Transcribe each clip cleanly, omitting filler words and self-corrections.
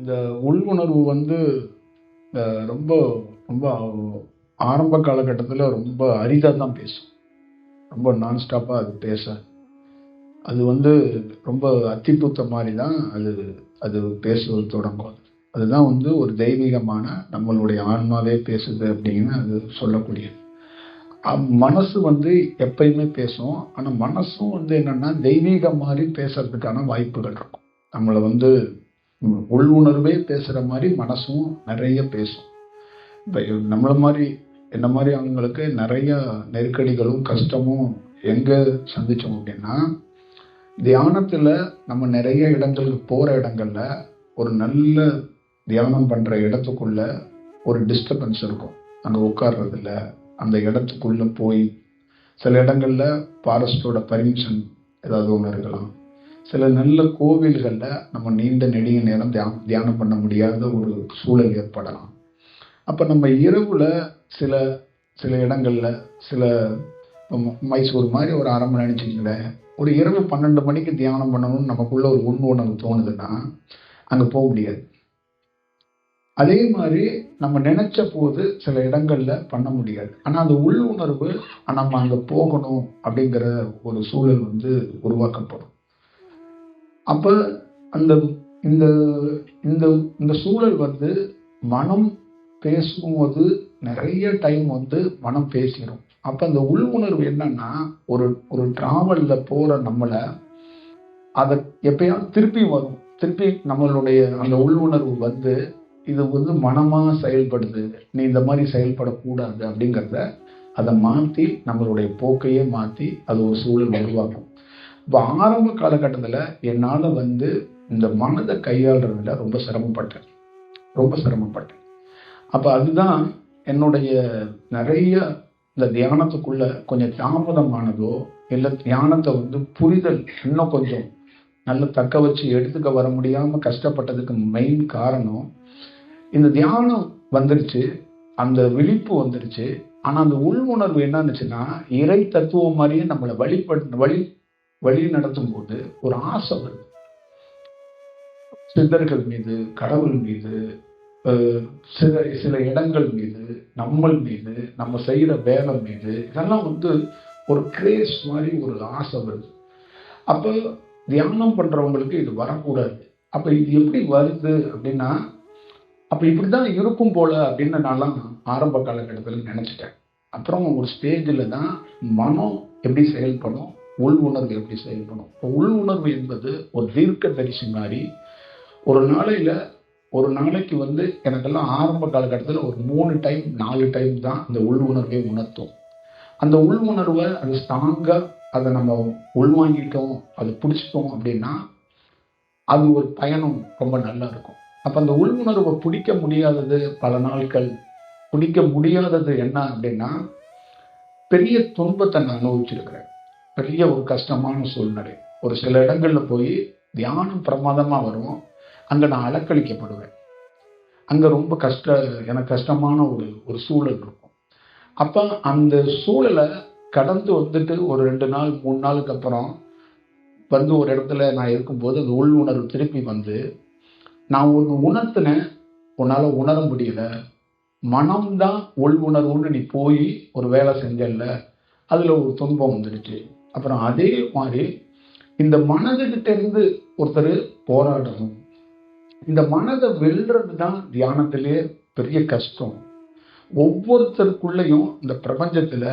இந்த உள்வுணர்வு ரொம்ப ரொம்ப ஆரம்ப காலகட்டத்தில் ரொம்ப அரிதாக தான் பேசும். ரொம்ப நான்ஸ்டாப்பாக அது பேசாது. அது ரொம்ப அத்திப்பூத்த மாதிரி தான் அது பேசுவது தொடங்கும். அதுதான் ஒரு தெய்வீகமான நம்மளுடைய ஆன்மாவே பேசுது அப்படின்னு அது சொல்லக்கூடியது. மனசு எப்பயுமே பேசும். ஆனால் மனசும் என்னன்னா தெய்வீகம் மாதிரி பேசுறதுக்கான வாய்ப்புகள் இருக்கும். நம்மளை உள் உணர்வே பேசுகிற மாதிரி மனசும் நிறைய பேசும். இப்போ நம்மளை மாதிரி என்ன மாதிரி அவங்களுக்கு நிறைய நெருக்கடிகளும் கஷ்டமும் எங்கே சந்தித்தோம் அப்படின்னா, தியானத்தில் நம்ம நிறைய இடங்களுக்கு போகிற இடங்கள்ல ஒரு நல்ல தியானம் பண்ணுற இடத்துக்குள்ள ஒரு டிஸ்டர்பன்ஸ் இருக்கும். அங்கே உட்கார்றதில்ல, அந்த இடத்துக்குள்ளே போய் சில இடங்களில் ஃபாரஸ்டோட பர்மிஷன் ஏதாவது ஒன்று இருக்கலாம். சில நல்ல கோவில்களில் நம்ம நீண்ட நெடிய நேரம் தியானம் பண்ண முடியாத ஒரு சூழல் ஏற்படலாம். அப்போ நம்ம இரவில் சில சில இடங்களில் சில மைசூர் மாதிரி ஒரு அரை மணி நினச்சிங்களேன், ஒரு இரவு 12 மணிக்கு தியானம் பண்ணணும்னு நமக்குள்ள ஒரு உணர்வு தோணுதுன்னா அங்கே போக முடியாது. அதே மாதிரி நம்ம நினைச்ச போது சில இடங்கள்ல பண்ண முடியாது. ஆனால் அந்த உள் உணர்வு நம்ம அங்கே போகணும் அப்படிங்கிற ஒரு சூழல் உருவாக்கப்படும். அப்போ அந்த இந்த இந்த இந்த சூழல் மனம் பேசும்போது நிறைய டைம் மனம் பேசிடும். அப்போ அந்த உள் உணர்வு என்னன்னா, ஒரு டிராவல்ல போற நம்மளை அதை எப்பயாவது திருப்பி வரும். திருப்பி நம்மளுடைய அந்த உள் உணர்வு இது மனமா செயல்படுது, நீ இந்த மாதிரி செயல்படக்கூடாது அப்படிங்கிறத அதை மாற்றி நம்மளுடைய போக்கையே மாற்றி அது ஒரு சூழல் உருவாக்கும். இப்போ ஆரம்ப காலகட்டத்தில் என்னால் இந்த மனதை கையாளுறதுல ரொம்ப சிரமப்பட்டேன். அப்போ அதுதான் என்னுடைய நிறைய இந்த தியானத்துக்குள்ள கொஞ்சம் தாமதமானதோ இல்லை தியானத்தை புரிதல் இன்னும் கொஞ்சம் நல்ல தக்க வச்சு எடுத்துக்க வர முடியாமல் கஷ்டப்பட்டதுக்கு மெயின் காரணம், இந்த தியானம் வந்துருச்சு, அந்த விழிப்பு வந்துருச்சு. ஆனால் அந்த உள் உணர்வு என்ன இருந்துச்சுன்னா, இறை தத்துவம் மாதிரியே நம்மளை வழி நடத்தும் போது ஒரு ஆசை வருது. சித்தர்கள் மீது, கடவுள் மீது, சில இடங்கள் மீது, நம்மள் மீது, நம்ம செய்யற வேலை மீது, இதெல்லாம் ஒரு கிரேஸ் மாதிரி ஒரு ஆசை வருது. அப்போ தியானம் பண்றவங்களுக்கு இது வரக்கூடாது. அப்ப இது எப்படி வருது அப்படின்னா, அப்ப இப்படிதான் இருக்கும் போல அப்படின்னு நான்லாம் ஆரம்ப காலகட்டத்தில் நினைச்சிட்டேன். அப்புறம் ஒரு ஸ்டேஜில் தான் மனம் எப்படி செயல்படும், உள் உணர்வு எப்படி செயல்படும். இப்போ உள் உணர்வு என்பது ஒரு தீர்க்க தரிசி மாதிரி ஒரு நாளைக்கு எனக்கெல்லாம் ஆரம்ப காலகட்டத்தில் ஒரு 3 டைம் 4 டைம் தான் அந்த உள் உணர்வை உணர்த்தும். அந்த உள் உணர்வை அது ஸ்ட்ராங்கா அதை நம்ம உள்வாங்கிட்டோம், அது பிடிச்சிட்டோம் அப்படின்னா அது ஒரு பயணம் ரொம்ப நல்லா இருக்கும். அப்போ அந்த உள் உணர்வை பிடிக்க முடியாதது பல நாட்கள் பிடிக்க முடியாதது என்ன அப்படின்னா, பெரிய துன்பத்தை நான் அனுபவிச்சிருக்கிறேன். பெரிய ஒரு கஷ்டமான சூழ்நிலை. ஒரு சில இடங்கள்ல போய் தியானம் பிரமாதமாக வரும், அங்கே நான் அலக்களிக்கப்படுவேன். அங்கே ரொம்ப எனக்கு கஷ்டமான ஒரு சூழல் இருக்கும். அப்போ அந்த சூழலை கடந்து ஒரு 2 நாள் 3 நாளுக்கு அப்புறம் ஒரு இடத்துல நான் இருக்கும்போது அந்த உள் உணர்வு திருப்பி நான் ஒன்று உணர்த்தினேன், உன்னால் உணர முடியல, மனம்தான் உள் உணர்வுன்னு நீ போய் ஒரு வேலை செஞ்சல, அதில் ஒரு துன்பம் வந்துடுச்சு. அப்புறம் அதே மாதிரி இந்த மனதுகிட்ட இருந்து ஒருத்தர் போராடணும். இந்த மனதை வெல்றது தான் தியானத்திலே பெரிய கஷ்டம். ஒவ்வொருத்தருக்குள்ளேயும் இந்த பிரபஞ்சத்தில்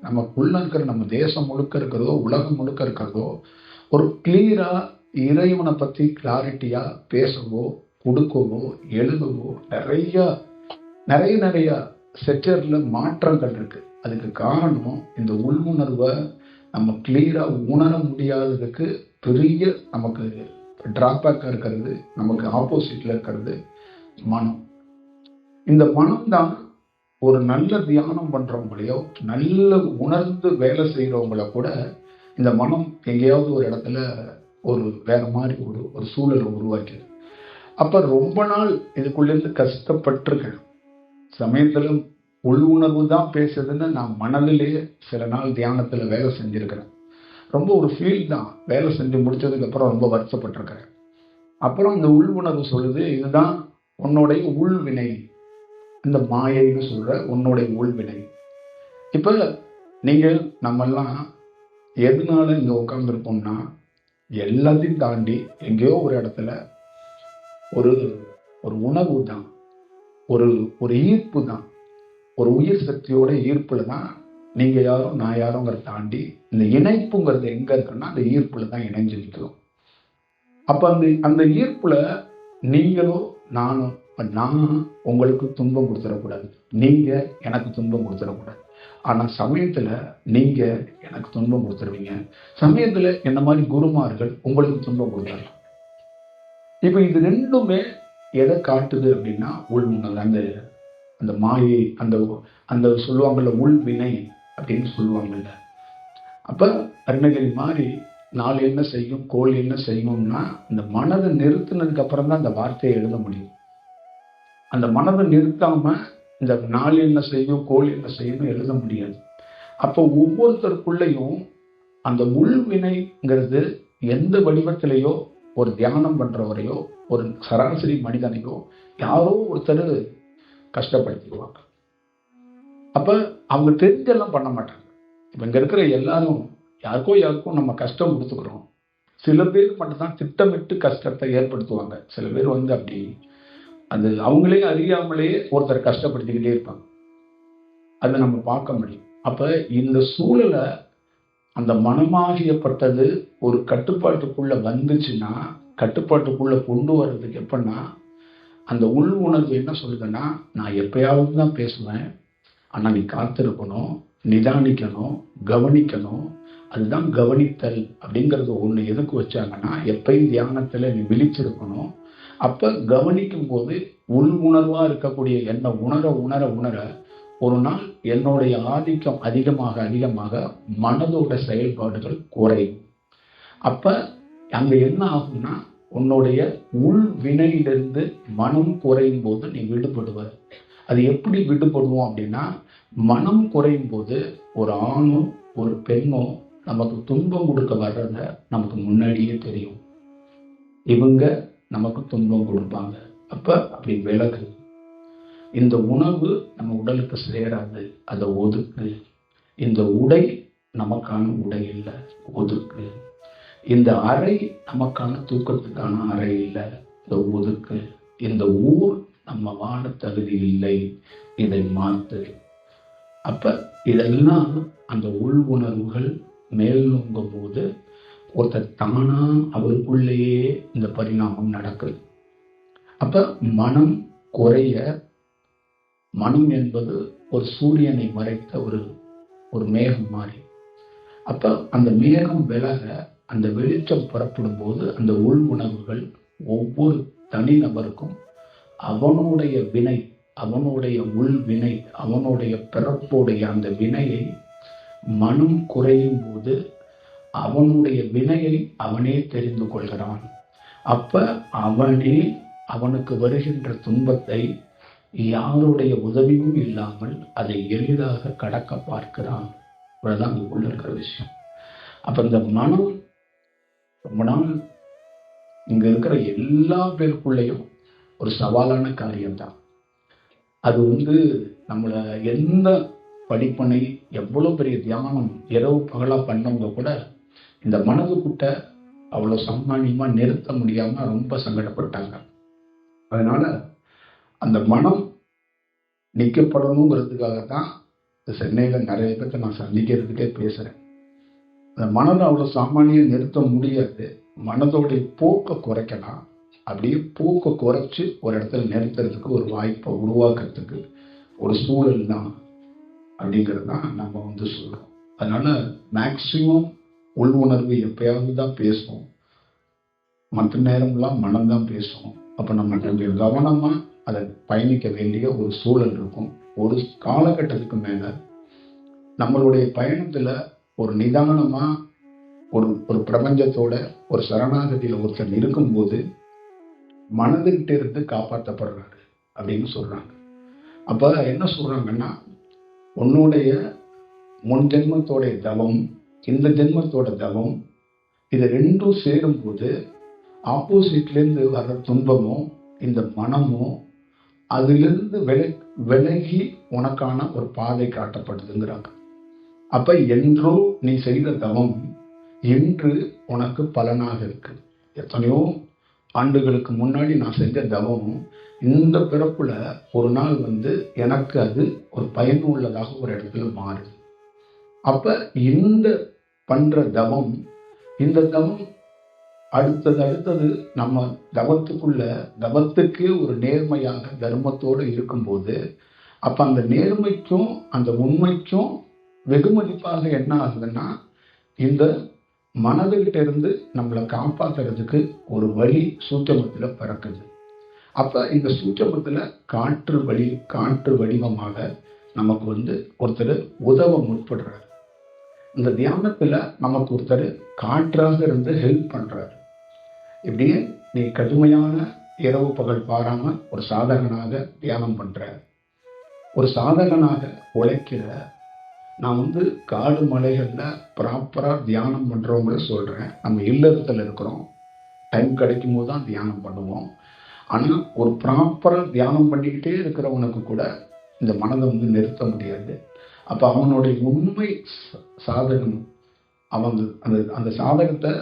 நமக்குள்ள இருக்கிற, நம்ம தேசம் முழுக்க இருக்கிறதோ உலகம் முழுக்க இருக்கிறதோ, ஒரு கிளியரா இறைவனை பற்றி கிளாரிட்டியா பேசவோ கொடுக்கவோ எழுதவோ நிறைய செக்டர்ல மாற்றங்கள் இருக்கு. அதுக்கு காரணம் இந்த உள் உணர்வை நம்ம கிளியரா உணர முடியாததுக்கு பெரிய நமக்கு டிராபேக்கா இருக்கிறது, நமக்கு ஆப்போசிட்ல இருக்கிறது மனம். இந்த மனம் தான் ஒரு நல்ல தியானம் பண்றவங்களையோ நல்ல உணர்ந்து வேலை செய்யறவங்கள கூட இந்த மனம் எங்கேயாவது ஒரு இடத்துல ஒரு வேற மாதிரி ஒரு சூழலை உருவாக்கிது. அப்ப ரொம்ப நாள் இதுக்குள்ளேருந்து கஷ்டப்பட்டிருக்கேன். சமயத்துல உள் உணர்வு தான் பேசுதுன்னு நான் மனதிலேயே சில நாள் தியானத்துல வேலை செஞ்சிருக்கிறேன். ரொம்ப ஒரு ஃபீல் தான். வேலை செஞ்சு முடிச்சதுக்கு அப்புறம் ரொம்ப வருத்தப்பட்டிருக்கிறேன். அப்புறம் அந்த உள் உணர்வு சொல்லுது, இதுதான் உன்னுடைய உள்வினை, இந்த மாயைன்னு சொல்ற உன்னுடைய உள்வினை. இப்ப நீங்க நம்மெல்லாம் எதனால இங்க உட்கார்ந்துருக்கோம்னா, எல்லாத்தையும் தாண்டி எங்கேயோ ஒரு இடத்துல ஒரு ஒரு உணர்வு தான், ஒரு ஒரு ஈர்ப்பு தான், ஒரு உயிர் சக்தியோட ஈர்ப்புல தான் நீங்க யாரும் நான் யாரோங்கிறத தாண்டி இந்த இணைப்புங்கிறது எங்க இருக்குன்னா அந்த ஈர்ப்புல தான் இணைஞ்சு நிற்கிறோம். அப்ப அந்த அந்த ஈர்ப்புல நீங்களோ நானோ, நான் உங்களுக்கு துன்பம் கொடுத்துடக்கூடாது, நீங்க எனக்கு துன்பம் கொடுத்துடக்கூடாது. ஆனா சமயத்துல நீங்க எனக்கு துன்பம் கொடுத்துருவீங்க, சமயத்துல என்ன மாதிரி குருமார்கள் உங்களுக்கு துன்பம் கொடுத்துடலாம். இப்ப இது ரெண்டுமே எதை காட்டுது அப்படின்னா உள்முன்னல், அந்த அந்த மாயை, அந்த அந்த சொல்லுவாங்கல்ல உள்வினை அப்படின்னு சொல்லுவாங்கல்ல. அப்ப அருணகிரி மாதிரி நாள் என்ன செய்யும் கோல் என்ன செய்யும்னா, இந்த மனதை நிறுத்தினதுக்கு அப்புறம் தான் அந்த வார்த்தையை எழுத முடியும். அந்த மனதை நிறுத்தாம இந்த நாள் என்ன செய்யும் கோல் என்ன செய்யும் எழுத முடியாது. அப்போ ஒவ்வொருத்தருக்குள்ளேயும் அந்த உள்வினைங்கிறது எந்த வடிவத்திலேயோ, ஒரு தியானம் பண்றவரையோ, ஒரு சராசரி மனிதனையோ யாரோ ஒருத்தர் கஷ்டப்படுத்திடுவாங்க. அப்ப அவங்க தெரிஞ்செல்லாம் பண்ண மாட்டாங்க. இப்ப இங்க இருக்கிற எல்லாரும் யாருக்கும் நம்ம கஷ்டம் கொடுத்துக்கிறோம். சில பேர் மட்டும்தான் திட்டமிட்டு கஷ்டத்தை ஏற்படுத்துவாங்க. சில பேர் அப்படி அது அவங்களே அறியாமலே ஒருத்தர் கஷ்டப்படுத்திக்கிட்டே இருப்பாங்க. அதை நம்ம பார்க்க முடியும். அப்ப இந்த சூழலை அந்த மனமாகியப்பட்டது ஒரு கட்டுப்பாட்டுக்குள்ள வந்துச்சுன்னா, கட்டுப்பாட்டுக்குள்ள கொண்டு வர்றதுக்கு எப்படின்னா, அந்த உள் உணர்வு என்ன சொல்லுதுன்னா, நான் எப்பயாவது தான் பேசுவேன், ஆனா நீ காத்திருக்கணும், நிதானிக்கணும், கவனிக்கணும். அதுதான் கவனித்தல் அப்படிங்கிறது ஒண்ணு எதுக்கு வச்சாங்கன்னா, எப்பயும் தியானத்துல நீ விழிச்சிருக்கணும். அப்ப கவனிக்கும் போது உள் உணர்வா இருக்கக்கூடிய என்ன உணர உணர உணர ஒரு நாள் என்னுடைய ஆதிக்கம் அதிகமாக அதிகமாக மனதோட செயல்பாடுகள் குறையும். அப்ப அங்க என்ன ஆகும்னா, உன்னுடைய உள் வினையிலிருந்து மனம் குறையும் போது நீ விடுபடுவ. அது எப்படி விடுபடுவோம் அப்படின்னா, மனம் குறையும் போது ஒரு ஆணோ ஒரு பெண்ணோ நமக்கு துன்பம் கொடுக்க வர்றத நமக்கு முன்னாடியே தெரியும். இவங்க நமக்கு துன்பம் கொடுப்பாங்க. அப்ப அப்படி விலகு. இந்த உணவு நம்ம உடலுக்கு சேராது, அதை ஒதுக்கு. இந்த உடை நமக்கான உடை இல்லை, ஒதுக்கு. இந்த அறை நமக்கான தூக்கத்துக்கான அறை இல்லை, இதை ஒதுக்கு. இந்த ஊர் நம்ம வாழ தகுதி இல்லை, இதை மாத்து. அப்ப இதெல்லாம் அந்த உள் உணர்வுகள் மேல் நோங்கும் போது ஒருத்தர் தானா அவருக்குள்ளேயே இந்த பரிணாமம் நடக்குது. அப்ப மனம் குறைய, மனம் என்பது ஒரு சூரியனை மறைத்த ஒரு மேகம் மாதிரி. அப்ப அந்த மேகம் விலக, அந்த வெளிச்சம் புறப்படும் போது அந்த உள் உணர்வுகள் ஒவ்வொரு தனிநபருக்கும் அவனுடைய வினை, அவனுடைய உள் வினை, அவனுடைய பிறப்புடைய அந்த வினையை மனம் குறையும் போது அவனுடைய வினையை அவனே தெரிந்து கொள்கிறான். அப்ப அவனே அவனுக்கு வருகின்ற துன்பத்தை யாருடைய உதவியும் இல்லாமல் அதை எளிதாக கடக்க பார்க்கிறான். இவ்வளவுதான் உள்ள இருக்கிற விஷயம். அப்ப இந்த மனம் ரொம்ப நாள் இங்க இருக்கிற எல்லா பேருக்குள்ளேயும் ஒரு சவாலான காரியம்தான். அது நம்மளை எந்த படிப்பனை எவ்வளவு பெரிய தியானம் இரவு பகலா பண்ணவங்க கூட இந்த மனதுக்குட்ட அவ்வளவு சாமானியமா நிறுத்த முடியாம ரொம்ப சங்கடப்பட்டாங்க. அதனால அந்த மனம் நீக்கப்படணுங்கிறதுக்காகத்தான் சென்னையில நிறைய பேர்த்த நான் சந்திக்கிறதுக்கே பேசுறேன். அந்த மனதை அவ்வளவு சாமானியம் நிறுத்த முடியாது. மனதோடைய போக்கை குறைக்கலாம். அப்படியே போக்கை குறைச்சு ஒரு இடத்துல நிறுத்துறதுக்கு ஒரு வாய்ப்பை உருவாக்குறதுக்கு ஒரு சூழல் தான் அப்படிங்கிறது தான் நம்ம சொல்றோம். அதனால மேக்சிமம் உள் உணர்வு எப்பயாவது தான் பேசுவோம், மற்ற நேரம்லாம் மனம்தான் பேசுவோம். அப்ப நம்ம கொஞ்சம் கவனமா அதை பயணிக்க வேண்டிய ஒரு சூழல் இருக்கும். ஒரு காலகட்டத்துக்கு மேல நம்மளுடைய பயணத்துல ஒரு நிதானமா ஒரு பிரபஞ்சத்தோட ஒரு சரணாகதியில ஒருத்தர் இருக்கும்போது மனதுகிட்ட இருந்து காப்பாற்றப்படுறாரு அப்படின்னு சொல்றாங்க. அப்ப என்ன சொல்றாங்கன்னா, உன்னுடைய முன் ஜென்மத்தோட தவம், இந்த ஜென்மத்தோட தவம், இது ரெண்டும் சேரும்போது ஆப்போசிட்லேருந்து வர்ற துன்பமும் இந்த மனமும் அதிலிருந்து விலகி உனக்கான ஒரு பாதை காட்டப்படுதுங்கிறாங்க. அப்ப என்றோ நீ செய்த தவம் இன்று உனக்கு பலனாக இருக்கு. எத்தனையோ ஆண்டுகளுக்கு முன்னாடி நான் செஞ்ச தவம் இந்த பிறப்புல ஒரு நாள் எனக்கு அது ஒரு பயனுள்ளதாக ஒரு இடத்துல மாறுது. அப்ப இந்த பண்ற தவம், இந்த தவம் அடுத்தது நம்ம தவத்துக்கு ஒரு நேர்மையாக தர்மத்தோடு இருக்கும்போது, அப்ப அந்த நேர்மைக்கும் அந்த உண்மைக்கும் வெகுமதிப்பாக என்ன ஆகுதுன்னா, இந்த மனதுகிட்ட இருந்து நம்மளை காப்பாத்துறதுக்கு ஒரு வழி சூட்சமத்துல பிறக்குது. அப்ப இந்த சூட்சமத்துல காற்று வடிவமாக நமக்கு ஒருத்தர் உதவ முற்படுறாரு. இந்த தியானத்துல நமக்கு ஒருத்தர் காற்றாக இருந்து ஹெல்ப் பண்றாரு. இப்படியே நீ கடுமையான இரவு பகல் பாராம ஒரு சாதகனாக தியானம் பண்ற, ஒரு சாதகனாக உழைக்கிற. நான் காடு மலைகள்ல ப்ராப்பரா தியானம் பண்றவங்கள சொல்றேன். நம்ம இல்லறத்துல இருக்கிறோம், டைம் கிடைக்கும் போது தான் தியானம் பண்ணுவோம். ஆனா ஒரு ப்ராப்பரா தியானம் பண்ணிக்கிட்டே இருக்கிறவனுக்கு கூட இந்த மனதை நிறுத்த முடியாது. அப்ப அவனுடைய உண்மை சாதகம், அவன் அந்த சாதகத்தை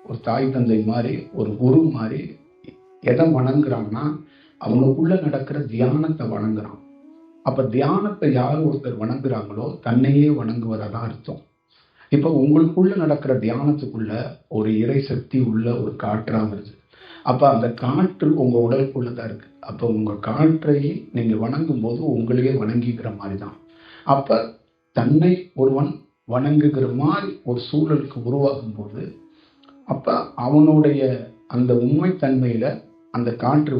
ஒரு தாய் தந்தை மாதிரி, ஒரு குரு மாதிரி எதை வணங்குறான்னா, அவனுக்குள்ள நடக்கிற தியானத்தை வணங்குறான். அப்ப தியானத்தை யார் ஒருத்தர் வணங்குறாங்களோ தன்னையே வணங்குவதான் அர்த்தம். இப்ப உங்களுக்குள்ள நடக்கிற தியானத்துக்குள்ள ஒரு இறை சக்தி உள்ள ஒரு காற்றாக இருக்கு. அப்ப அந்த காற்று உங்க உடலுக்குள்ளதான் இருக்கு. அப்ப உங்க காற்றை நீங்க வணங்கும் போது உங்களையே வணங்கிக்கிற மாதிரிதான். அப்ப தன்னை ஒருவன் வணங்குகிற மாதிரி ஒரு சூழலுக்கு உருவாகும் போது, அப்ப அவனுடைய அந்த உண்மைத்தன்மையில அந்த காற்று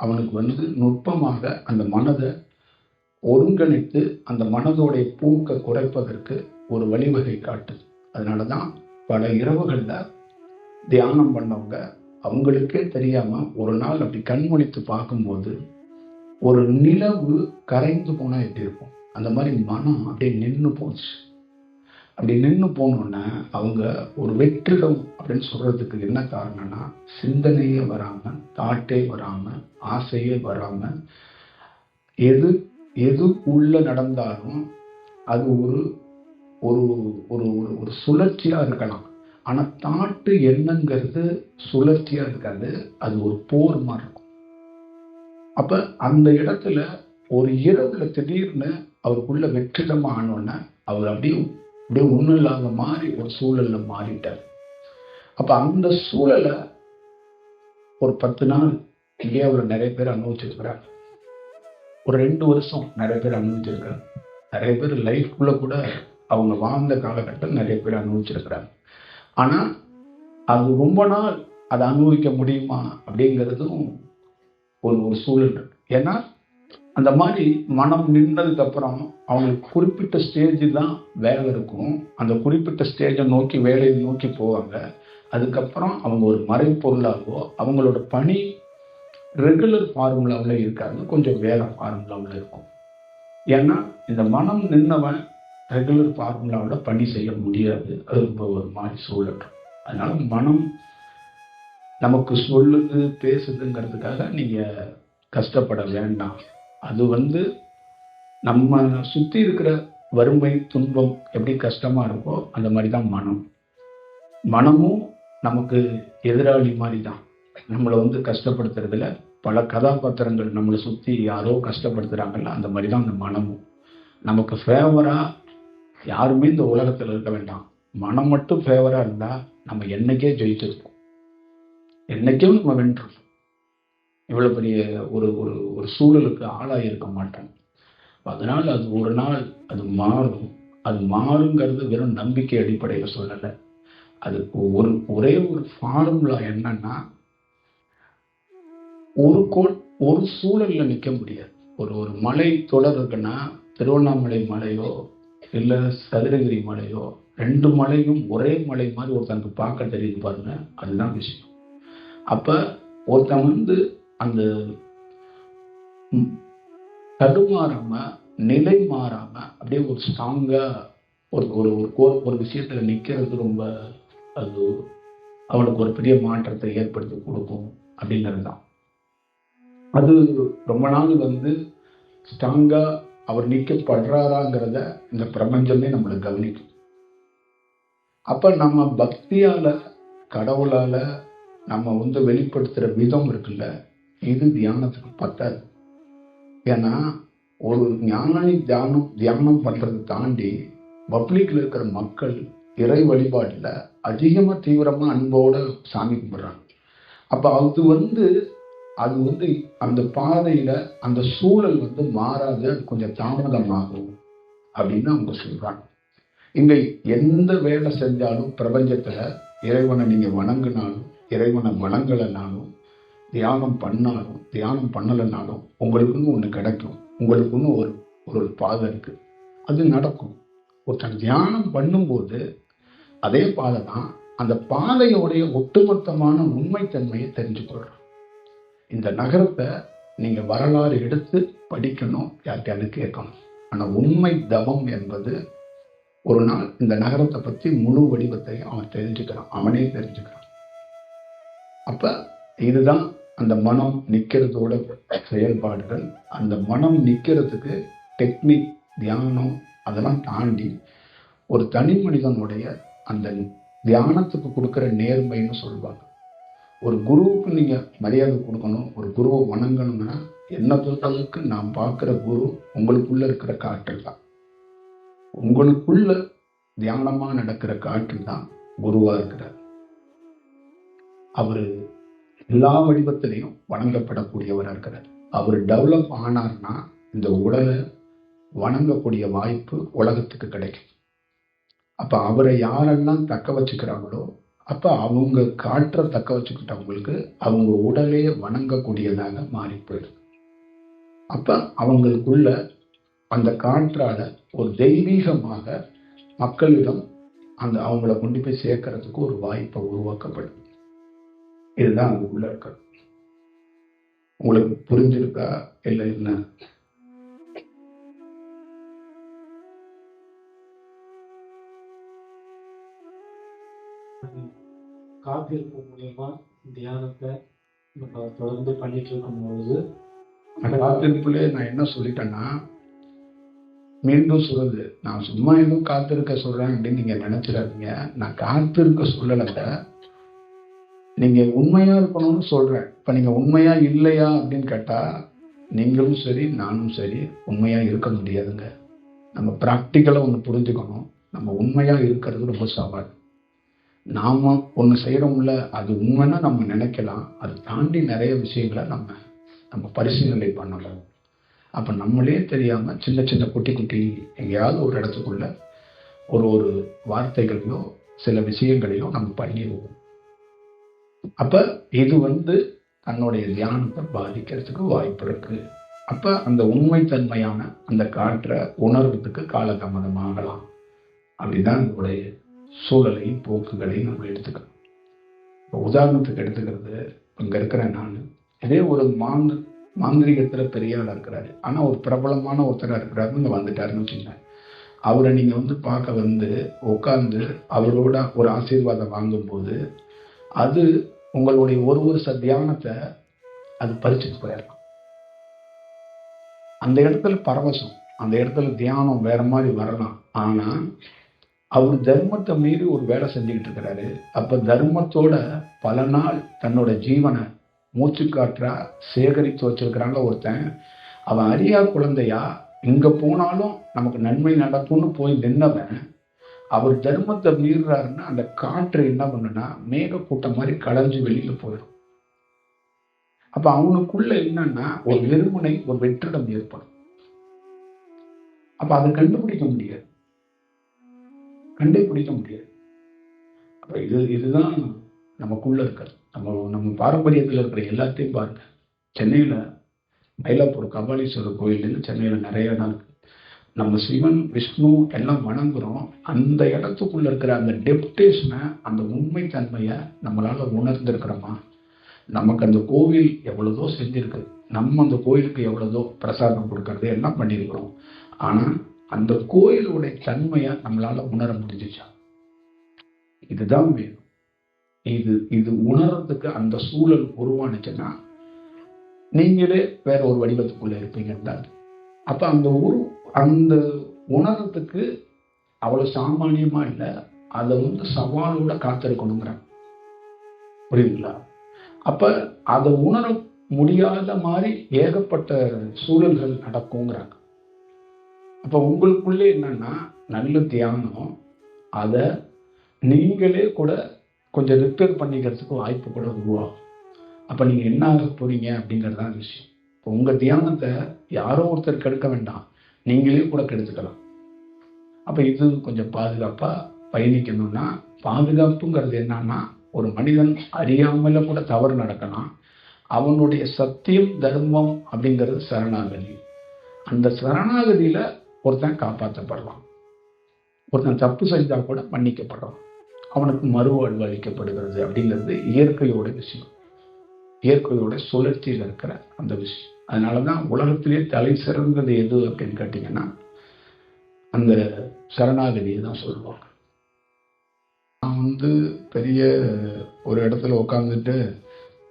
அவனுக்கு நுட்பமாக அந்த மனதை ஒருங்கிணைத்து அந்த மனதோடைய பூக்க குறைப்பதற்கு ஒரு வழிவகை காட்டுது. அதனாலதான் பல இரவுகள்ல தியானம் பண்ணவங்க அவங்களுக்கே தெரியாம ஒரு நாள் அப்படி கண்முழித்து பார்க்கும்போது ஒரு நிலவு கரைந்து போனா எப்படி இருக்கும், அந்த மாதிரி மனம் அப்படியே நின்று போச்சு. அப்படி நின்று போனோன்னா அவங்க ஒரு வெற்றிடம் அப்படின்னு சொல்றதுக்கு என்ன காரணம்னா, சிந்தனையே வராம, தாட்டே வராம, ஆசையே வராம, எது உள்ள நடந்தாலும் அது ஒரு ஒரு ஒரு ஒரு சுழற்சியா இருக்கலாம். ஆனா தாட்டு எண்ணங்கிறது சுழற்சியா இருக்காது, அது ஒரு போர் மாதிரி இருக்கும். அப்ப அந்த இடத்துல ஒரு இரவுல திடீர்னு அவருக்குள்ள வெற்றிடமா ஆனோன்னா அவர் அப்படியே ஒண்ணு இல்லாத மாதிரி ஒரு சூழல்ல மாறிட்டார். அப்ப அந்த சூழலை ஒரு 10 நாள் இந்தியாவில் நிறைய பேர் அனுபவிச்சிருக்கிறாங்க. ஒரு 2 வருஷம் நிறைய பேர் அனுபவிச்சிருக்காங்க. நிறைய பேர் லைஃப்குள்ள கூட அவங்க வாழ்ந்த காலகட்டம் நிறைய பேர் அனுபவிச்சிருக்கிறாங்க. ஆனா அது ரொம்ப நாள் அதை அனுபவிக்க முடியுமா அப்படிங்கிறதும் ஒரு சூழல் இருக்கு. ஏன்னா அந்த மாதிரி மனம் நின்றதுக்கு அப்புறம் அவங்களுக்கு குறிப்பிட்ட ஸ்டேஜ் தான் வேலை இருக்கும். அந்த குறிப்பிட்ட ஸ்டேஜை நோக்கி வேலையை நோக்கி போவாங்க. அதுக்கப்புறம் அவங்க ஒரு மறைப்பொருளாகவோ அவங்களோட பணி ரெகுலர் ஃபார்முலாவில் இருக்காது, கொஞ்சம் வேற ஃபார்முலாவில் இருக்கும். ஏன்னா இந்த மனம் நின்னவன் ரெகுலர் ஃபார்முலாவில் பணி செய்ய முடியாது, அது ரொம்ப ஒரு மாதிரி சூழல். அதனால மனம் நமக்கு சொல்லுது பேசுதுங்கிறதுக்காக நீங்க கஷ்டப்பட வேண்டாம். அது நம்ம சுத்தி இருக்கிற வறுமை துன்பம் எப்படி கஷ்டமா இருக்கோ அந்த மாதிரி தான் மனமும் நமக்கு எதிராளி மாதிரி தான். நம்மளை கஷ்டப்படுத்துறதுல பல கதாபாத்திரங்கள் நம்மளை சுத்தி யாரோ கஷ்டப்படுத்துறாங்கல்ல, அந்த மாதிரி தான் அந்த மனமும். நமக்கு ஃபேவரா யாருமே இந்த உலகத்துல இருக்க வேண்டாம். மனம் மட்டும் ஃபேவரா இருந்தா நம்ம என்னைக்கே ஜெயிச்சிருப்போம், என்னைக்கும் நம்ம வென்றிருப்போம். இவ்வளவு பெரிய ஒரு ஒரு ஒரு சூழலுக்கு ஆளாகி இருக்க மாட்டோம். அதனால அது ஒரு நாள் அது மாறும். அது மாறுங்கிறது வெறும் நம்பிக்கை அடிப்படையில் சொல்லலை. அதுக்கு ஒரே ஒரு ஃபார்முலா என்னன்னா, ஒரு சூழல்ல நிற்க முடியாது. ஒரு மலை தொடர் இருக்குன்னா, திருவண்ணாமலை மலையோ இல்லை சதுரகிரி மலையோ, 2 மலையும் ஒரே மலை மாதிரி ஒருத்தனுக்கு பார்க்க தெரியுது பாருங்க, அதுதான் விஷயம். அப்ப ஒருத்தன் அந்த தடுமாறாம நிலை மாறாம அப்படியே ஒரு ஸ்ட்ராங்கா ஒரு விஷயத்துல நிக்கிறது ரொம்ப அது அவனுக்கு ஒரு பெரிய மாற்றத்தை ஏற்படுத்தி கொடுக்கும் அப்படிங்கிறது தான். அது ரொம்ப நாள் ஸ்ட்ராங்கா அவர் நீக்கப்படுறாராங்கிறத இந்த பிரபஞ்சமே நம்மளை கவனிக்கும். அப்ப நம்ம பக்தியால, கடவுளால நம்ம வெளிப்படுத்துற விதம் இருக்குல்ல, இது தியானத்துக்கு பத்தாது. ஏன்னா ஒரு ஞானி தியானம் பண்றதை தாண்டி பப்ளிக்ல இருக்கிற மக்கள் இறை வழிபாட்டுல அதிகமா தீவிரமா அன்போட சாமி கும்பிடுறாங்க. அப்ப அது அந்த பாதையில அந்த சூழல் மாறாது, அது கொஞ்சம் தாமதமாகும் அப்படின்னு அவங்க சொல்றாங்க. இங்க எந்த வேலை செஞ்சாலும் பிரபஞ்சத்துல இறைவனை நீங்க வணங்கினாலும், இறைவனை வணங்கலைனாலும், தியானம் பண்ணாலும், தியானம் பண்ணலைனாலும் உங்களுக்குன்னு ஒண்ணு கிடைக்கும். உங்களுக்குன்னு ஒரு பாதை இருக்கு, அது நடக்கும். ஒருத்தன் தியானம் பண்ணும்போது அதே பாதை தான், அந்த பாதையோடைய ஒட்டுமொத்தமான உண்மைத்தன்மையை தெரிஞ்சுக்கொள்றோம். இந்த நகரத்தை நீங்க வரலாறு எடுத்து படிக்கணும், யார்கிட்ட கேட்கணும். ஆனா உண்மை தவம் என்பது ஒரு நாள் இந்த நகரத்தை பத்தி முழு வடிவத்தையும் அவன் தெரிஞ்சுக்கிறான், அவனே தெரிஞ்சுக்கிறான். அப்ப இதுதான் அந்த மனம் நிக்கிறதோட செயல்பாடுகள். அந்த மனம் நிக்கிறதுக்கு டெக்னிக், தியானம் அதெல்லாம் தாண்டி ஒரு தனி மனிதனுடைய அந்த தியானத்துக்கு கொடுக்குற நேர்மைன்னு சொல்லுவாங்க. ஒரு குருவுக்கு நீங்க மரியாதை கொடுக்கணும், ஒரு குருவை வணங்கணும்னா என்ன பொறுத்தளவுக்கு நான் பார்க்கிற குரு உங்களுக்குள்ள இருக்கிற காற்றல் தான். உங்களுக்குள்ள தியானமா நடக்கிற காற்றில் தான் குருவா இருக்கிறார். அவரு எல்லா வடிவத்திலையும் வணங்கப்படக்கூடியவராக இருக்கிறார். அவர் டெவலப் ஆனார்னா இந்த உடலை வணங்கக்கூடிய வாய்ப்பு உலகத்துக்கு கிடைக்கும். அப்ப அவரை யாரெல்லாம் தக்க வச்சுக்கிறாங்களோ, அப்ப அவங்க காற்றை தக்க வச்சுக்கிட்டவங்களுக்கு அவங்க உடலே வணங்கக்கூடியதாக மாறி போயிடும். அப்ப அவங்களுக்குள்ள அந்த காற்றால ஒரு தெய்வீகமாக மக்களிடம் அவங்கள கொண்டு போய் சேர்க்கறதுக்கு ஒரு வாய்ப்பை உருவாக்கப்படும். இதுதான் அதுக்குள்ள இருக்கிறது. உங்களுக்கு புரிஞ்சிருக்கா இல்லை என்ன? காத்திருப்பு மூலியமா தியானத்தை நம்ம தொடர்ந்து பண்ணிட்டு இருக்கும் பொழுது காத்திருப்புல நான் என்ன சொல்லிட்டேன்னா, மீண்டும் சொல்றது, நான் சும்மா எதுவும் காத்திருக்க சொல்றேன் அப்படின்னு நீங்க நினைச்சிடாதீங்க. நான் காத்திருக்க சொல்லலைங்க, நீங்க உண்மையா இருக்கணும்னு சொல்றேன். இப்ப நீங்க உண்மையா இல்லையா அப்படின்னு கேட்டா, நீங்களும் சரி நானும் சரி உண்மையா இருக்க முடியாதுங்க. நம்ம பிராக்டிக்கலா ஒண்ணு புரிஞ்சுக்கணும், நம்ம உண்மையா இருக்கிறது ரொம்ப சவால். நாம ஒண்ணு செய்யறோம்ல, அது உண்மைன்னா நம்ம நினைக்கலாம், அது தாண்டி நிறைய விஷயங்களை நம்ம பரிசீலனை பண்ணலாம். அப்ப நம்மளே தெரியாம சின்ன சின்ன குட்டி குட்டி எங்கேயாவது ஒரு இடத்துக்குள்ள ஒரு வார்த்தைகளையோ சில விஷயங்களையோ நம்ம பண்ணிடுவோம். அப்ப இது தன்னுடைய தியானத்தை பாதிக்கிறதுக்கு வாய்ப்பு இருக்கு. அப்ப அந்த உண்மைத்தன்மையான அந்த காற்றை உணர்வதற்கு காலதாமதம் ஆகலாம். அப்படிதான் நம்முடைய சூழலையும் போக்குகளையும் நம்ம எடுத்துக்கணும். இப்போ உதாரணத்துக்கு எடுத்துக்கிறது, இங்க இருக்கிறேன் நான், இதே ஒரு மாந்திரிகத்துல பெரிய ஆளா இருக்கிறாரு, ஆனா ஒரு பிரபலமான ஒருத்தரா இருக்கிறாரு, இங்க வந்துட்டாருன்னு வச்சுங்க. அவரை நீங்க பார்க்க உட்கார்ந்து அவரோட ஒரு ஆசீர்வாதம் வாங்கும்போது அது உங்களுடைய ஒரு வருஷ தியானத்தை அது பறிச்சுட்டு போயிடலாம். அந்த இடத்துல பரவசம், அந்த இடத்துல தியானம் வேற மாதிரி வரலாம். ஆனா அவர் தர்மத்தை மீறி ஒரு வேலை செஞ்சுக்கிட்டு இருக்கிறாரு. அப்ப தர்மத்தோட பல நாள் தன்னோட ஜீவனை மூச்சு காற்றா சேகரித்து வச்சிருக்கிறாங்க ஒருத்தன். அவன் அறியா குழந்தையா, இங்க போனாலும் நமக்கு நன்மை நடக்கும்னு போய் நின்னவன் அவர் தர்மத்தை மீறுறாருன்னா அந்த காற்று என்ன பண்ணுனா மேக கூட்டம் மாதிரி களைஞ்சு வெளியில போயிடும். அப்ப அவனுக்குள்ள என்னன்னா ஒரு வெறுமனை, ஒரு வெற்றிடம் ஏற்படும். அப்ப அதை கண்டுபிடிக்க முடியாது. அப்ப இதுதான் நமக்குள்ள இருக்கிறது. நம்ம பாரம்பரியத்தில் இருக்கிற எல்லாத்தையும் பாருங்க. சென்னையில மயிலாப்பூர் கபாலீஸ்வரர் கோயில்னு சென்னையில நிறைய இடம் இருக்கு. நம்ம சிவன் விஷ்ணு எல்லாம் வணங்குறோம். அந்த இடத்துக்குள்ள இருக்கிற அந்த டெப்டேஷனை, அந்த உண்மை தன்மையை நம்மளால உணர்ந்திருக்கிறோமா? நமக்கு அந்த கோவில் எவ்வளவோ செஞ்சிருக்கு, நம்ம அந்த கோயிலுக்கு எவ்வளவோ பிரசாதம் கொடுக்கறது எல்லாம் பண்ணியிருக்கிறோம். ஆனா அந்த கோயிலுடைய தன்மையை நம்மளால உணர முடிஞ்சிச்சா? இதுதான் வேணும். இது இது உணர்றதுக்கு அந்த சூழல் உருவானுச்சுன்னா நீங்களே வேற ஒரு வடிவத்துக்குள்ள இருப்பீங்கன்னு. அப்ப அந்த உணர்றதுக்கு அவ்வளவு சாமானியமா இல்லை, அதை சவாலோட காத்திருக்கணுங்கிறாங்க. புரியுதுங்களா? அப்ப அதை உணர முடியாத மாதிரி ஏகப்பட்ட சூழல்கள் நடக்குங்கிறாங்க. அப்ப உங்களுக்குள்ளே என்னன்னா நல்ல தியானம், அதை நீங்களே கூட கொஞ்சம் ரிப்பேர் பண்ணிக்கிறதுக்கு வாய்ப்பு கூட உருவாகும். அப்ப நீங்க என்ன ஆக போறீங்க அப்படிங்கறதான் விஷயம். உங்க தியானத்தை யாரோ ஒருத்தர் கெடுக்க வேண்டாம், நீங்களே கூட கெடுத்துக்கலாம். அப்ப இது கொஞ்சம் பாதுகாப்பா பயணிக்கணும்னா, பாதுகாப்புங்கிறது என்னன்னா, ஒரு மனிதன் அறியாமல கூட தவறு நடக்கலாம். அவனுடைய சத்தியம் தர்மம் அப்படிங்கிறது சரணாகதி. அந்த சரணாகதியில ஒருத்தன் காப்பாற்றப்படலாம். ஒருத்தன் தப்பு செஞ்சா கூட மன்னிக்கப்படுறான், அவனுக்கு மறுவாழ்வு அளிக்கப்படுகிறது. அப்படிங்கிறது இயற்கையோட விஷயம், இயற்கையோட சுழற்சியில் இருக்கிற அந்த விஷயம். அதனாலதான் உலகத்திலேயே தலை சிறந்தது எது அப்படின்னு கேட்டீங்கன்னா அந்த சரணாகதியை தான் சொல்லுவாங்க. நான் பெரிய ஒரு இடத்துல உட்காந்துட்டு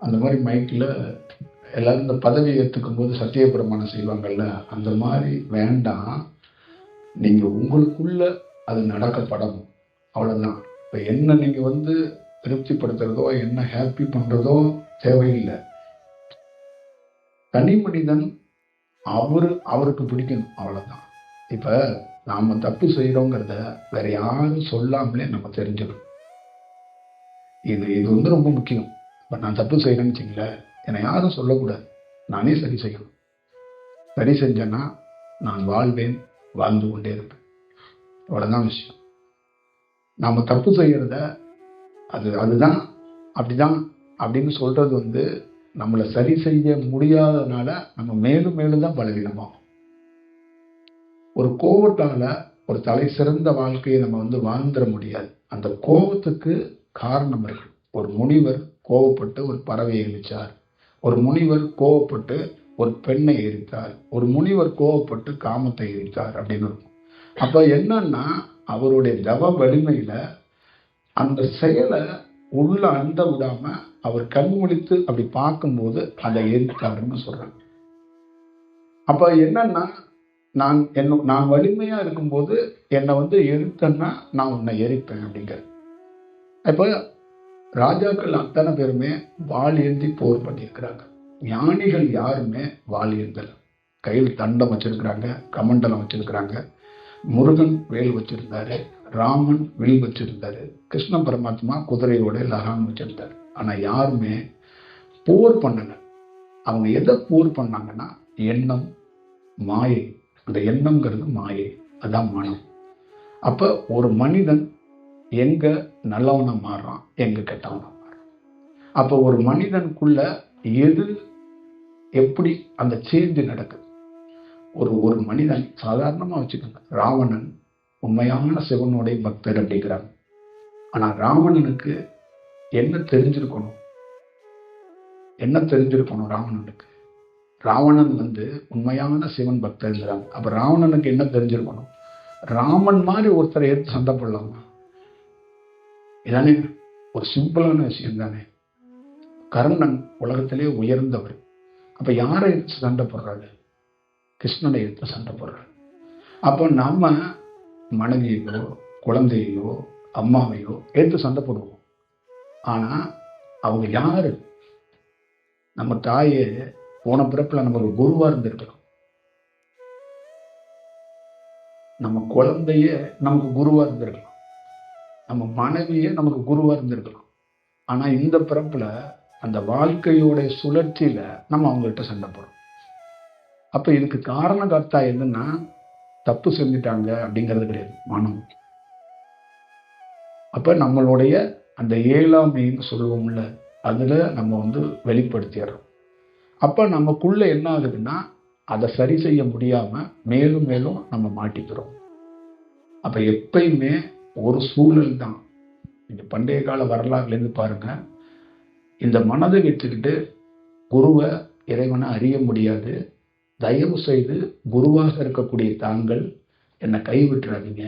அந்த மாதிரி மைக்கில் எல்லாரும் இந்த பதவி ஏற்றுக்கும் போது சத்திய பிரமாணம் செய்வாங்கல்ல, அந்த மாதிரி வேண்டாம். நீங்கள் உங்களுக்குள்ள அது நடக்கப்படணும், அவ்வளோதான். இப்போ என்ன நீங்கள் திருப்திப்படுத்துறதோ என்ன ஹாப்பி பண்ணுறதோ தேவையில்லை. தனி மனிதன் அவருக்கு பிடிக்கணும், அவ்வளோதான். இப்போ நாம் தப்பு செய்கிறோங்கிறத வேற யாரும் சொல்லாமலே நம்ம தெரிஞ்சுக்கணும். இது ரொம்ப முக்கியம். இப்போ நான் தப்பு செய்கிறேன்னு வச்சுங்களேன், என்னை யாரும் சொல்லக்கூடாது, நானே சரி செய்யணும். சரி செஞ்சேன்னா நான் வாழ்வேன், வாழ்ந்து கொண்டே இருப்பேன். அவ்வளோதான் விஷயம். நாம் தப்பு செய்கிறத அதுதான் அப்படிதான் அப்படின்னு சொல்றது நம்மளை சரி செய்ய முடியாதனால நம்ம மேலும் மேலும் தான் பலவீனமாகும். ஒரு கோபத்தால ஒரு தலை சிறந்த வாழ்க்கையை நம்ம வாழ்ந்துட முடியாது. அந்த கோபத்துக்கு காரணம் இருக்கு. ஒரு முனிவர் கோபப்பட்டு ஒரு பறவையை எரிச்சார், ஒரு முனிவர் கோபப்பட்டு ஒரு பெண்ணை எரித்தார், ஒரு முனிவர் கோபப்பட்டு காமத்தை எரித்தார் அப்படின்னு இருக்கும். அப்ப என்னன்னா அவருடைய தவ வலிமையில அந்த செயலை உள்ள அண்ட விடாம அவர் கண் முழித்து அப்படி பார்க்கும்போது அதை எரித்தாருன்னு சொல்றாங்க. அப்ப என்னன்னா நான் வலிமையா இருக்கும்போது என்னை எரித்தன்னா நான் உன்னை எரிப்பேன் அப்படிங்கிற. இப்ப ராஜாக்கள் அத்தனை பேருமே வாள் ஏந்தி போர் பண்ணியிருக்கிறாங்க. ஞானிகள் யாருமே வாள் ஏந்தல, கையில் தண்டம் வச்சிருக்கிறாங்க, கமண்டலம் வச்சிருக்கிறாங்க. முருகன் வேல் வச்சிருந்தாரு, ராமன் வில் வச்சிருந்தாரு, கிருஷ்ண பரமாத்மா குதிரையோட லகான் வச்சிருந்தாரு. ஆனா யாருமே போர் பண்ணல. அவங்க எதை போர் பண்ணாங்கன்னா எண்ணம், மாயை. அந்த எண்ணம்ங்கிறது மாயை, அதான் மனம். அப்ப ஒரு மனிதன் எங்க நல்லவனா மாறுறான், எங்க கெட்டவனா மாறுறான். அப்ப ஒரு மனிதனுக்குள்ள எது எப்படி அந்த சேஞ்ச் நடக்குது. ஒரு மனிதன் சாதாரணமா வச்சுக்கோங்க, ராவணன் உண்மையான சிவனுடைய பக்தர் அப்படிங்கிறாங்க. ஆனா ராவணனுக்கு என்ன தெரிஞ்சிருக்கணும், ராவணனுக்கு? ராவணன் உண்மையான சிவன் பக்தர்ங்கிறாங்க. அப்ப ராவணனுக்கு என்ன தெரிஞ்சிருக்கணும்? ராமன் மாதிரி ஒருத்தரை எடுத்து சண்டை போடலாமா? இதானே ஒரு சிம்பிளான விஷயம் தானே. கர்ணன் உலகத்திலே உயர்ந்தவர். அப்ப யாரை எடுத்து சண்டை போடுறாரு? கிருஷ்ணனை எடுத்து சண்டை போடுறாரு. அப்போ நம்ம மனைவியோ குழந்தையோ அம்மாவையோ எடுத்து சண்டை போடுவோம். ஆனா அவங்க யாரு? நம்ம தாயே போன பிறப்புல நம்ம ஒரு குருவா இருந்திருக்கலாம். நம்ம குழந்தைய நமக்கு குருவா இருந்திருக்கலாம், நம்ம மனைவியே நமக்கு குருவா இருந்திருக்கலாம். ஆனா இந்த பிறப்புல அந்த வாழ்க்கையோட சுழற்சியில நம்ம அவங்கள்ட்ட சண்டை போடுறோம். அப்ப இதுக்கு காரண கர்த்தா என்னன்னா தப்பு செஞ்சுட்டாங்க அப்படிங்கிறது கிடையாது, மனம். அப்ப நம்மளுடைய அந்த ஏழாமைன்னு சொல்லுவோம்ல, அதுல நம்ம வெளிப்படுத்திடுறோம். அப்ப நமக்குள்ள என்ன ஆகுதுன்னா அதை சரி செய்ய முடியாம மேலும் மேலும் நம்ம மாட்டிக்கிறோம். அப்ப எப்பயுமே ஒரு சூழல் தான். இந்த பண்டைய கால வரலாறுலேருந்து பாருங்க, இந்த மனதை வச்சுக்கிட்டு குருவை இறைவனை அறிய முடியாது, தயவு செய்து குருவாக இருக்கக்கூடிய தாங்கள் என்னை கைவிட்டுறாதீங்க,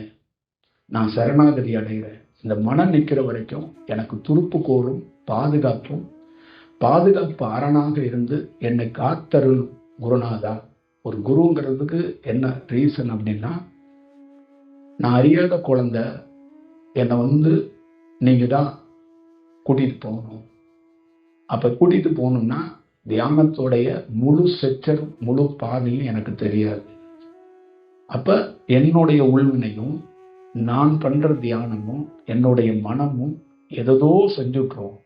நான் சரணாகதி அடைகிறேன், இந்த மனம் நிற்கிற வரைக்கும் எனக்கு துருப்பு கோரும் பாதுகாப்பு அரணாக இருந்து என்னை காத்தருள் குருநாதா. ஒரு குருங்கிறதுக்கு என்ன ரீசன் அப்படின்னா, நான் அறியாத குழந்தை என்னை நீங்க தான் கூட்டிட்டு போகணும். அப்ப கூட்டிட்டு போகணும்னா தியானத்தோடைய முழு செக்சர் முழு பாதையும் எனக்கு தெரியாது. அப்ப என்னுடைய உள்வினையும் நான் பண்ற தியானமும் என்னுடைய மனமும் எதோ செஞ்சுக்கிறோம்.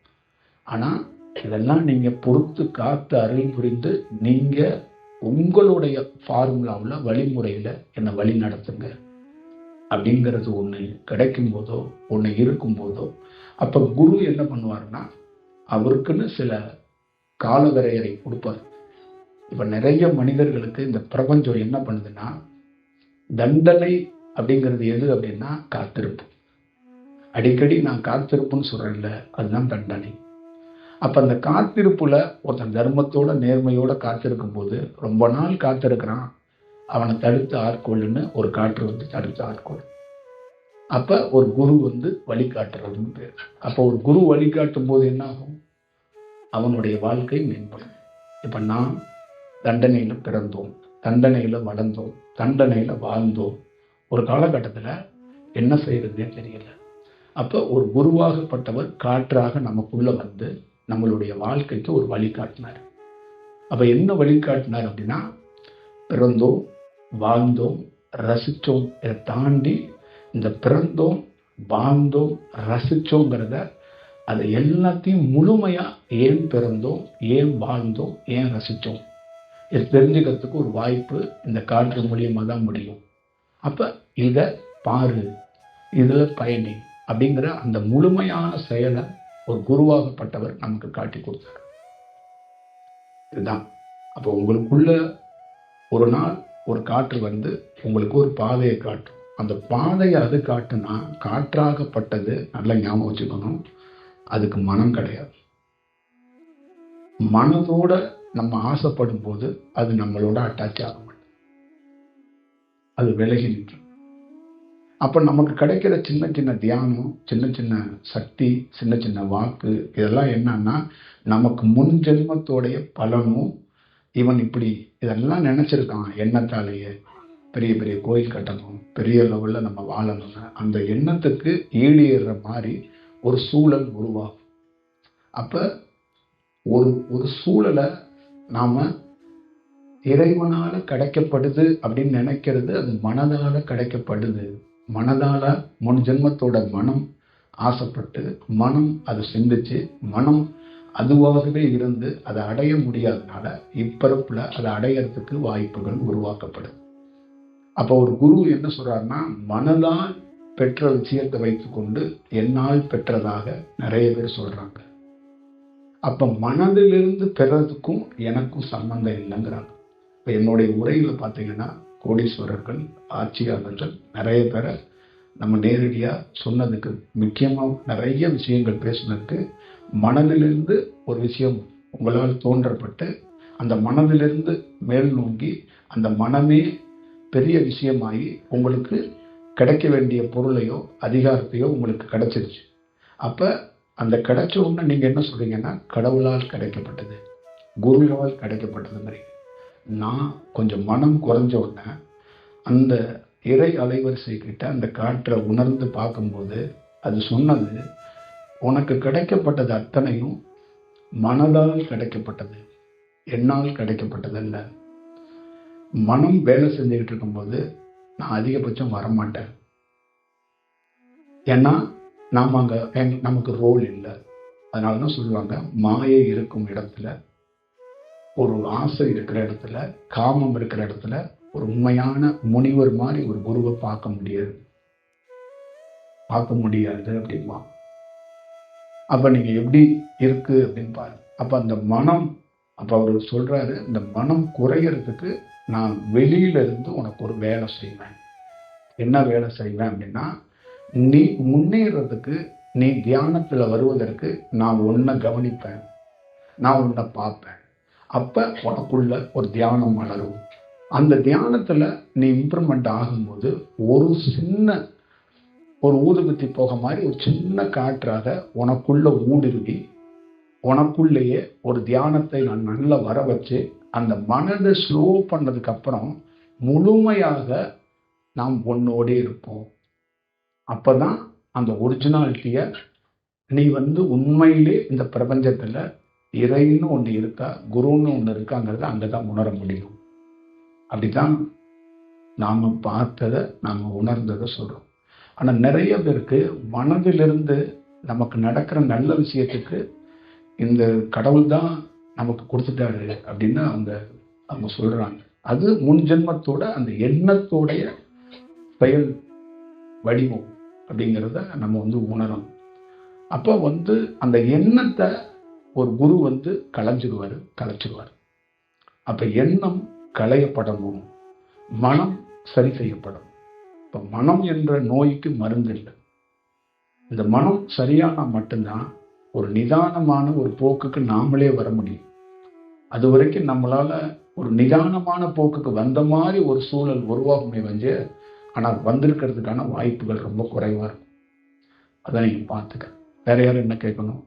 ஆனா இதெல்லாம் நீங்க பொறுத்து காத்து அருள் புரிந்து நீங்க உங்களுடைய ஃபார்முலாவில் வழிமுறையில என்னை வழி நடத்துங்க அப்படிங்கிறது ஒண்ணு கிடைக்கும் போதோ ஒண்ணு இருக்கும் போதோ, அப்ப குரு என்ன பண்ணுவாருன்னா அவருக்குன்னு சில காலவரையறை கொடுப்பார். இப்ப நிறைய மனிதர்களுக்கு இந்த பிரபஞ்சம் என்ன பண்ணுதுன்னா, தண்டனை அப்படிங்கிறது எது அப்படின்னா காத்திருப்பு. அடிக்கடி நான் காத்திருப்புன்னு சொல்றேன்ல, அதுதான் தண்டனை. அப்ப அந்த காத்திருப்புல ஒருத்தன் தர்மத்தோட நேர்மையோட காத்திருக்கும் போது ரொம்ப நாள் காத்திருக்கிறான், அவனை தடுத்து ஆட்கொள்ளுன்னு ஒரு காற்று தடுத்து ஆட்கொள். அப்ப ஒரு குரு வழிகாட்டுறதுன்னு பேர். அப்ப ஒரு குரு வழிகாட்டும் போது என்ன ஆகும்? அவனுடைய வாழ்க்கை மேம்படும். இப்ப நான் தண்டனையில பிறந்தோம், தண்டனையில வளர்ந்தோம், தண்டனையில வாழ்ந்தோம். ஒரு காலகட்டத்துல என்ன செய்யறதுனே தெரியல. அப்ப ஒரு குருவாகப்பட்டவர் காற்றாக நமக்குள்ள நம்மளுடைய வாழ்க்கைக்கு ஒரு வழிகாட்டினார். அப்ப என்ன வழிகாட்டினார் அப்படின்னா, பிறந்தோம், வாழ்ந்தோம், ரசிச்சோம். இதை தாண்டி இந்த பிறந்தோம், வாழ்ந்தோம், ரசிச்சோங்கிறத அதை எல்லாத்தையும் முழுமையா ஏன் பிறந்தோம், ஏன் வாழ்ந்தோம், ஏன் ரசிச்சோம், இதை தெரிஞ்சுக்கிறதுக்கு ஒரு வாய்ப்பு இந்த காற்று மூலியமா தான் முடியும். அப்ப இத பாரு, இதுல பயணி அப்படிங்கிற அந்த முழுமையான செயலை ஒரு குருவாகப்பட்டவர் நமக்கு காட்டி கொடுத்தார். இதுதான். அப்போ உங்களுக்குள்ள ஒரு நாள் ஒரு காற்று உங்களுக்கு ஒரு பாதையை காட்டும். அந்த பாதையை அது காட்டுனா, காற்றாகப்பட்டது நல்லா ஞாபகம் வச்சுக்கணும், அதுக்கு மனம் கிடையாது. மனதோட நம்ம ஆசைப்படும் போது அது நம்மளோட அட்டாச் ஆக மாட்டோம், அது விலகி நின்று. அப்ப நமக்கு கிடைக்கிற சின்ன சின்ன தியானம், சின்ன சின்ன சக்தி, சின்ன சின்ன வாக்கு, இதெல்லாம் என்னன்னா நமக்கு முன் ஜென்மத்தோடைய பலனும். இவன் இப்படி இதெல்லாம் நினைச்சிருக்கான் எண்ணத்தாலேயே, பெரிய பெரிய கோயில் கட்டணும், பெரிய லெவல்ல நம்ம வாழணும்னு அந்த எண்ணத்துக்கு ஈடேற மாதிரி ஒரு சூழல் உருவாகும். அப்ப ஒரு சூழலை நாம இறைவனால கிடைக்கப்படுது அப்படின்னு நினைக்கிறது, அது மனதால கிடைக்கப்படுது. மனதால முன் ஜென்மத்தோட மனம் ஆசைப்பட்டு, மனம் அதை சிந்திச்சு, மனம் அதுவாகவே இருந்து அதை அடைய முடியாதனால இப்பிறப்புல அதை அடையறதுக்கு வாய்ப்புகள் உருவாக்கப்படுது. அப்ப ஒரு குரு என்ன சொல்றாருன்னா, மனதால் பெற்ற விஷயத்தை வைத்துக்கொண்டு என்னால் பெற்றதாக நிறைய பேர் சொல்றாங்க. அப்ப மனதிலிருந்து பெறதுக்கும் எனக்கும் சம்பந்தம் இல்லைங்கிறாங்க. இப்ப என்னுடைய உரையில பாத்தீங்கன்னா, கோடீஸ்வரர்கள், ஆட்சியாளர்கள் நிறைய பேரை நம்ம நேரடியா சொன்னதுக்கு, முக்கியமா நிறைய விஷயங்கள் பேசுனதுக்கு, மனதிலிருந்து ஒரு விஷயம் உங்களால் தோன்றப்பட்டு அந்த மனதிலிருந்து மேல் நோக்கி அந்த மனமே பெரிய விஷயமாகி உங்களுக்கு கிடைக்க வேண்டிய பொருளையோ அதிகாரத்தையோ உங்களுக்கு கிடைச்சிருச்சு. அப்ப அந்த கிடைச்ச உடனே நீங்க என்ன சொல்றீங்கன்னா, கடவுளால் கிடைக்கப்பட்டது, குருவால் கிடைக்கப்பட்டதுங்கிறீங்க. நான் கொஞ்சம் மனம் குறைஞ்ச உடனே அந்த இறை அலைவரிசை கிட்ட அந்த காற்றை உணர்ந்து பார்க்கும்போது அது சொன்னது, உனக்கு கிடைக்கப்பட்டது அத்தனையும் மனதால் கிடைக்கப்பட்டது, என்னால் கிடைக்கப்பட்டதல்ல. மனம் வேலை செஞ்சுக்கிட்டு இருக்கும்போது நான் அதிகபட்சம் வரமாட்டேன். ஏன்னா நாம நமக்கு ரோல் இல்லை. அதனாலதான் சொல்லுவாங்க, மாயை இருக்கும் இடத்துல, ஒரு ஆசை இருக்கிற இடத்துல, காமம் இருக்கிற இடத்துல ஒரு உண்மையான முனிவர் மாதிரி ஒரு குருவை பார்க்க முடியாது அப்படிமா. அப்ப நீங்க எப்படி இருக்கு அப்படின்னு பாருங்க. அப்ப அந்த மனம், அப்ப அவரு சொல்றாரு, இந்த மனம் குறையறதுக்கு நான் வெளியில இருந்து உனக்கு ஒரு வேலை செய்வேன். என்ன வேலை செய்வேன் அப்படின்னா, நீ முன்னேறதுக்கு, நீ தியானத்துல வருவதற்கு நான் உன்னை கவனிப்பேன், நான் உன்னை பார்ப்பேன். அப்ப உனக்குள்ள ஒரு தியானம் வளரும். அந்த தியானத்துல நீ இம்ப்ரூவ்மெண்ட் ஆகும்போது ஒரு சின்ன ஒரு ஊதுபத்தி போக மாதிரி ஒரு சின்ன காற்றாக உனக்குள்ள ஊடுருவி உனக்குள்ளேயே ஒரு தியானத்தை நான் நல்லா வர வச்சு அந்த மனதை ஸ்லோ பண்ணதுக்கு அப்புறம் முழுமையாக நாம் உன்னோடே இருப்போம். அப்பதான் அந்த ஒரிஜினாலிட்டிய நீ உண்மையிலே இந்த பிரபஞ்சத்துல இறைன்னு ஒன்று இருக்கா, குருன்னு ஒன்று இருக்காங்கிறத அங்கதான் உணர முடியும். அப்படிதான் நாம பார்த்ததை நாம உணர்ந்ததை சொல்றோம். ஆனா நிறைய பேருக்கு மனதிலிருந்து நமக்கு நடக்கிற நல்ல விஷயத்துக்கு இந்த கடவுள் தான் நமக்கு கொடுத்துட்டாரு அப்படின்னு அவங்க சொல்றாங்க. அது முன் ஜென்மத்தோட அந்த எண்ணத்தோடைய செயல் வடிவம் அப்படிங்கிறத நம்ம உணரணும். அப்போ அந்த எண்ணத்தை ஒரு குரு கலைச்சிருவார். அப்ப எண்ணம் களையப்படணும், மனம் சரி செய்யப்படும். இப்ப மனம் என்ற நோய்க்கு மருந்து இல்லை. இந்த மனம் சரியானா மட்டும்தான் ஒரு நிதானமான ஒரு போக்குக்கு நாமளே வர முடியும். அது வரைக்கும் நம்மளால ஒரு நிதானமான போக்குக்கு வந்த மாதிரி ஒரு சூழல் உருவாகுமே ஆனால் வந்திருக்கிறதுக்கான வாய்ப்புகள் ரொம்ப குறைவா இருக்கும். அதை நீங்க பார்த்துக்க. வேற யாரும் என்ன கேட்கணும்?